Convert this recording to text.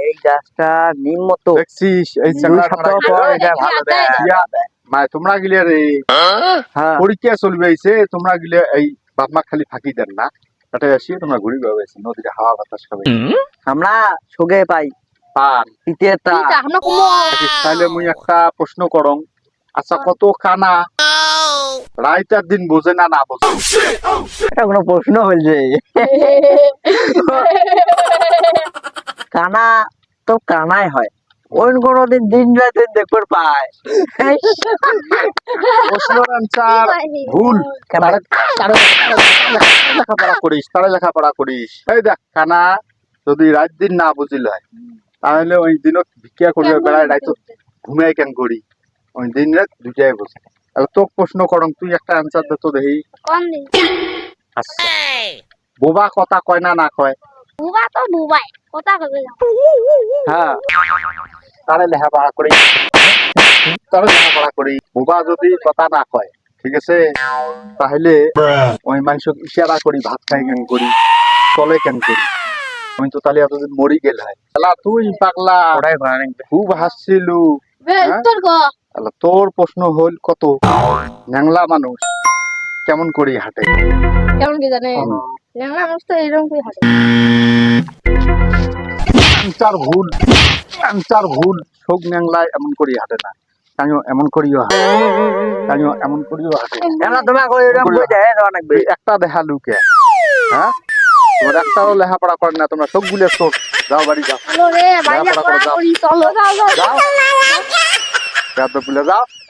এই গাছটা নিম মতো দেখছিস এই 2 চাংড়া সপ্তাহ পর এটা ভালো দেয়। মা তোমরা গিলে রে হ্যাঁ পরীক্ষা চলবে আইছে তোমরা গিলে এই বাপমা খালি ফাঁকি দেন না এটা আসি তোমরা ঘুরি বেড়াইছি নদীতে হাওয়া বাতাস খাবে আমরা সুগে পাই পান তিতেটা তাহলে মুই একটা প্রশ্ন করং আচ্ছা কত কানা রাইতার দিন বোঝে না না বোঝে এটা কোনো প্রশ্ন হইছে কানা তো কানাই হয় ওই কোনোদিন দিন রাতে দেখবার পায় প্রশ্নের অ্যান্সার ভুল লেখাপড়া করিস তারা লেখাপড়া করিস এই দেখ কানা যদি রাত দিন না বুঝিল হয় তাহলে ওই দিনত ভিক্ষা করিয়া বেড়ায় রাত ঘুমাই কেন করি ওই দিন রাত দুটাই বসে তাহলে তোর প্রশ্ন করং তুই একটা অ্যান্সার দে তো দেখি আচ্ছা বোবা কথা কয় না না কয় বুবা তো বুবাই কথা কবে হ্যাঁ তারা লেখাপড়া করি তারা লেখাপড়া করি বোবা যদি কথা না কয় ঠিক আছে তাহলে ওই মানুষক ইশারা করি ভাত খাই কেন করি চলে কেন করি আমি তো তাহলে এতদিন মরি গেল হয় তাহলে তুই পাগলা ওটাই ভালো খুব হাসছিলু উত্তর ক তাহলে তোর প্রশ্ন হল কত ন্যাংলা মানুষ কেমন করি হাঁটে কেমন কি জানে ল্যাংড়া মানুষ তো এরকম কি হাঁটে অ্যান্সার ভুল শোক ন্যাংলায় এমন করি হাঁটে না কানিও এমন করিও হাঁটে কানিও এমন করিও হাঁটে এনা তোমাকে এরকম কইতে দেওয়া লাগবে এই একটা দেখা লুকে হ্যাঁ তোমার একটাও লেখাপড়া করে না তোমরা সবগুলো চোখ যাও বাড়ি যাও চলো রে বাইরে লেখাপড়া করো, পড়া যাও। করি চলো যাও যাও যাও যাও যাও যাও